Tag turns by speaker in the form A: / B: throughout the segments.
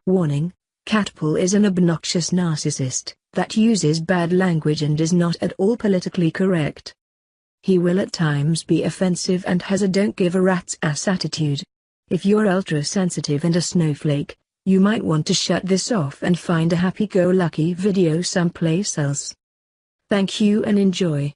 A: Warning: Catpool is an obnoxious narcissist that uses bad language and is not at all politically correct. He will at times be offensive and has a don't give a rat's ass attitude. If you're ultra-sensitive and a snowflake, you might want to shut this off and find a happy-go-lucky video someplace else. Thank you and enjoy.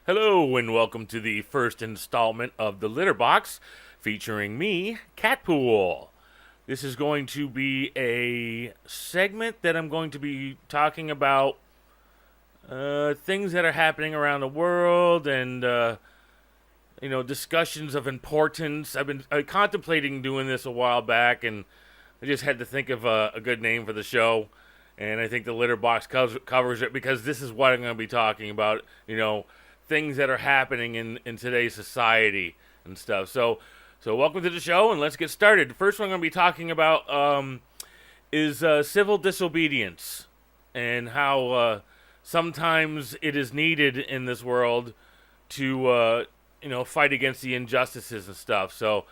B: Hello and welcome to the first installment of the Litter Box, featuring me, Catpool. This is going to be a segment that I'm going to be talking about things that are happening around the world and discussions of importance. I've been contemplating doing this a while back, and I just had to think of a good name for the show, and I think the Litter Box covers it because this is what I'm going to be talking about. Things that are happening in today's society and stuff. So welcome to the show, and let's get started. The first one I'm going to be talking about is civil disobedience and how sometimes it is needed in this world to fight against the injustices and stuff. So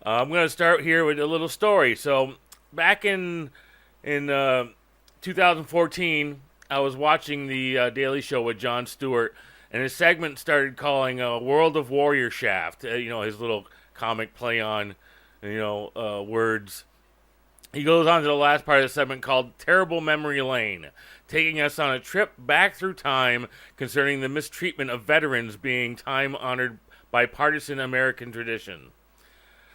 B: I'm going to start here with a little story. So back in 2014, I was watching the Daily Show with Jon Stewart, and his segment started calling World of Warrior Shaft, his little comic play on, words. He goes on to the last part of the segment called Terrible Memory Lane, taking us on a trip back through time concerning the mistreatment of veterans being time-honored bipartisan American tradition.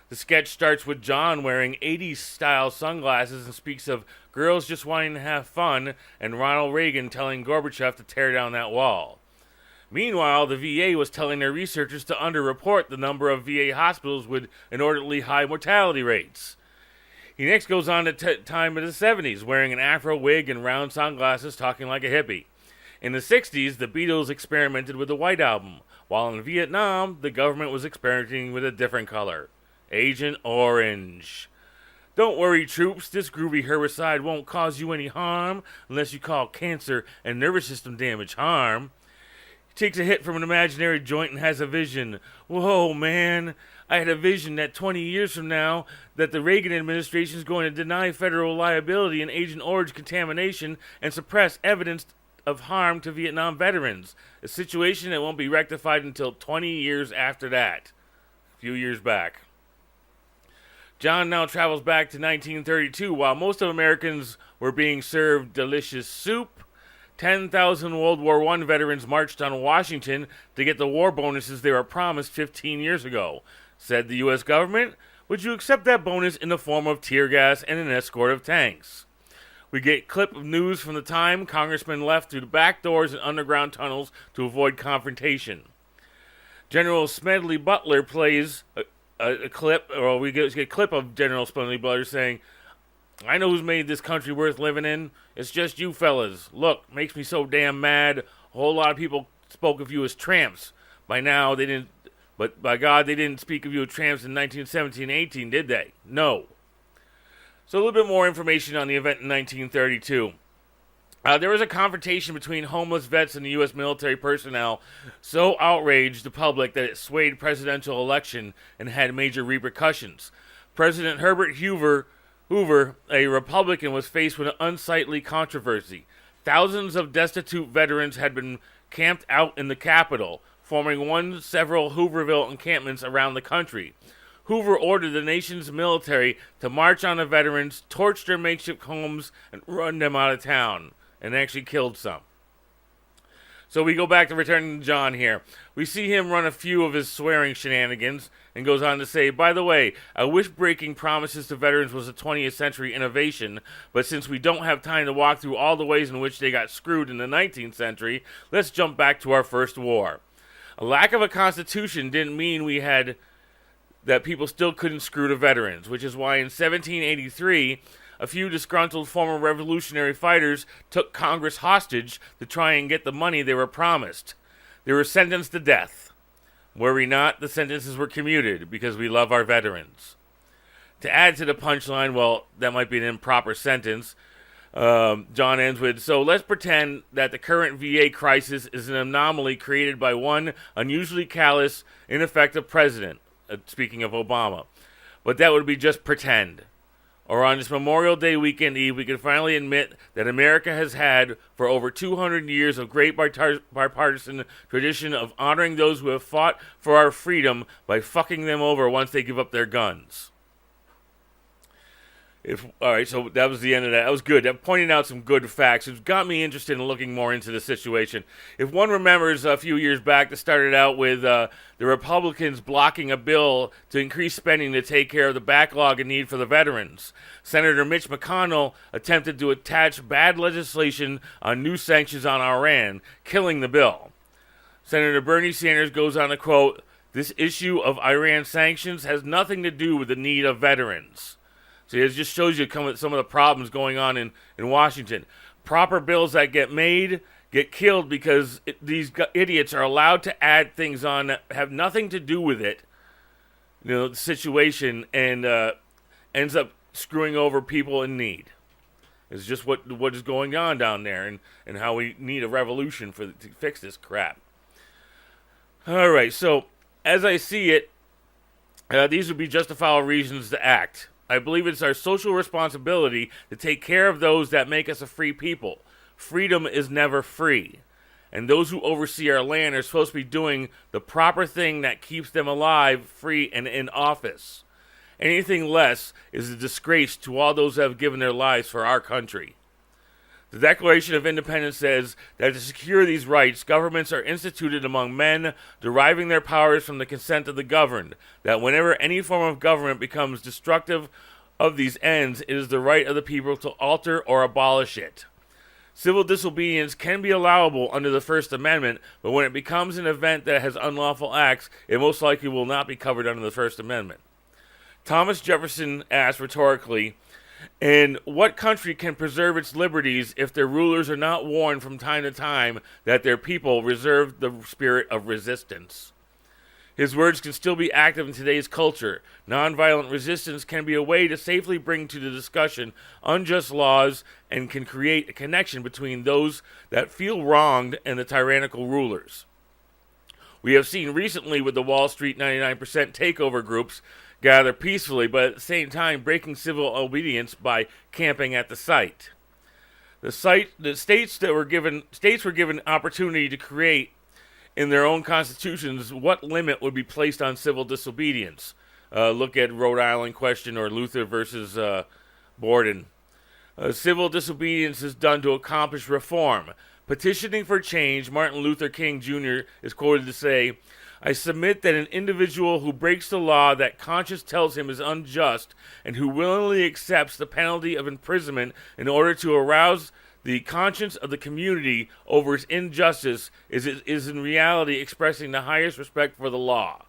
B: The sketch starts with John wearing 80s-style sunglasses and speaks of girls just wanting to have fun and Ronald Reagan telling Gorbachev to tear down that wall. Meanwhile, the VA was telling their researchers to underreport the number of VA hospitals with inordinately high mortality rates. He next goes on to time in the 70s, wearing an afro wig and round sunglasses, talking like a hippie. In the 60s, the Beatles experimented with the White Album, while in Vietnam, the government was experimenting with a different color, Agent Orange. Don't worry, troops, this groovy herbicide won't cause you any harm unless you call cancer and nervous system damage harm. Takes a hit from an imaginary joint and has a vision. Whoa, man. I had a vision that 20 years from now that the Reagan administration is going to deny federal liability in Agent Orange contamination and suppress evidence of harm to Vietnam veterans. A situation that won't be rectified until 20 years after that. A few years back. John now travels back to 1932 while most of Americans were being served delicious soup. 10,000 World War I veterans marched on Washington to get the war bonuses they were promised 15 years ago. Said the U.S. government, would you accept that bonus in the form of tear gas and an escort of tanks? We get clip of news from the time congressmen left through the back doors and underground tunnels to avoid confrontation. General Smedley Butler plays a clip, or we get a clip of General Smedley Butler saying, I know who's made this country worth living in. It's just you fellas. Look, makes me so damn mad. A whole lot of people spoke of you as tramps. By now, they didn't, but by God, they didn't speak of you as tramps in 1917-18, did they? No. So a little bit more information on the event in 1932. There was a confrontation between homeless vets and the U.S. military personnel so outraged the public that it swayed presidential election and had major repercussions. President Herbert Hoover, a Republican, was faced with an unsightly controversy. Thousands of destitute veterans had been camped out in the Capitol, forming several Hooverville encampments around the country. Hoover ordered the nation's military to march on the veterans, torch their makeshift homes, and run them out of town, and actually killed some. So we go back to returning to John here. We see him run a few of his swearing shenanigans and goes on to say, by the way, I wish breaking promises to veterans was a 20th century innovation, but since we don't have time to walk through all the ways in which they got screwed in the 19th century, let's jump back to our first war. A lack of a constitution didn't mean that people still couldn't screw the veterans, which is why in 1783, a few disgruntled former revolutionary fighters took Congress hostage to try and get the money they were promised. They were sentenced to death. Were we not, the sentences were commuted because we love our veterans. To add to the punchline, well, that might be an improper sentence. John ends with, so let's pretend that the current VA crisis is an anomaly created by one unusually callous, ineffective president, speaking of Obama. But that would be just pretend. Or on this Memorial Day weekend eve, we can finally admit that America has had, for over 200 years, a great bipartisan tradition of honoring those who have fought for our freedom by fucking them over once they give up their guns. All right, so that was the end of that. That was good. That pointed out some good facts. It got me interested in looking more into the situation. If one remembers a few years back, that started out with the Republicans blocking a bill to increase spending to take care of the backlog and need for the veterans. Senator Mitch McConnell attempted to attach bad legislation on new sanctions on Iran, killing the bill. Senator Bernie Sanders goes on to quote, "This issue of Iran sanctions has nothing to do with the need of veterans." So it just shows you some of the problems going on in Washington. Proper bills that get made get killed because these idiots are allowed to add things on that have nothing to do with it, the situation, and ends up screwing over people in need. It's just what is going on down there, and how we need a revolution to fix this crap. All right, so as I see it, these would be justifiable reasons to act. I believe it's our social responsibility to take care of those that make us a free people. Freedom is never free. And those who oversee our land are supposed to be doing the proper thing that keeps them alive, free, and in office. Anything less is a disgrace to all those that have given their lives for our country. The Declaration of Independence says that to secure these rights, governments are instituted among men, deriving their powers from the consent of the governed, that whenever any form of government becomes destructive of these ends, it is the right of the people to alter or abolish it. Civil disobedience can be allowable under the First Amendment, but when it becomes an event that has unlawful acts, it most likely will not be covered under the First Amendment. Thomas Jefferson asked rhetorically, and what country can preserve its liberties if their rulers are not warned from time to time that their people reserve the spirit of resistance? His words can still be active in today's culture. Nonviolent resistance can be a way to safely bring to the discussion unjust laws and can create a connection between those that feel wronged and the tyrannical rulers. We have seen recently with the Wall Street 99% takeover groups gather peacefully, but at the same time breaking civil obedience by camping at the site. The states were given opportunity to create in their own constitutions what limit would be placed on civil disobedience. Look at Rhode Island question or Luther versus Borden. Civil disobedience is done to accomplish reform. Petitioning for change, Martin Luther King Jr. is quoted to say, "I submit that an individual who breaks the law that conscience tells him is unjust and who willingly accepts the penalty of imprisonment in order to arouse the conscience of the community over its injustice is in reality expressing the highest respect for the law."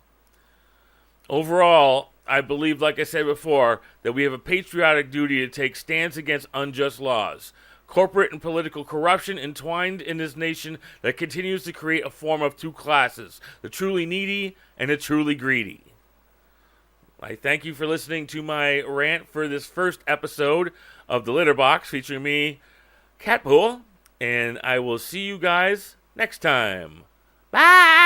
B: Overall, I believe, like I said before, that we have a patriotic duty to take stands against unjust laws. Corporate and political corruption entwined in this nation that continues to create a form of two classes, the truly needy and the truly greedy. I thank you for listening to my rant for this first episode of The Litter Box featuring me, Catpool, and I will see you guys next time. Bye!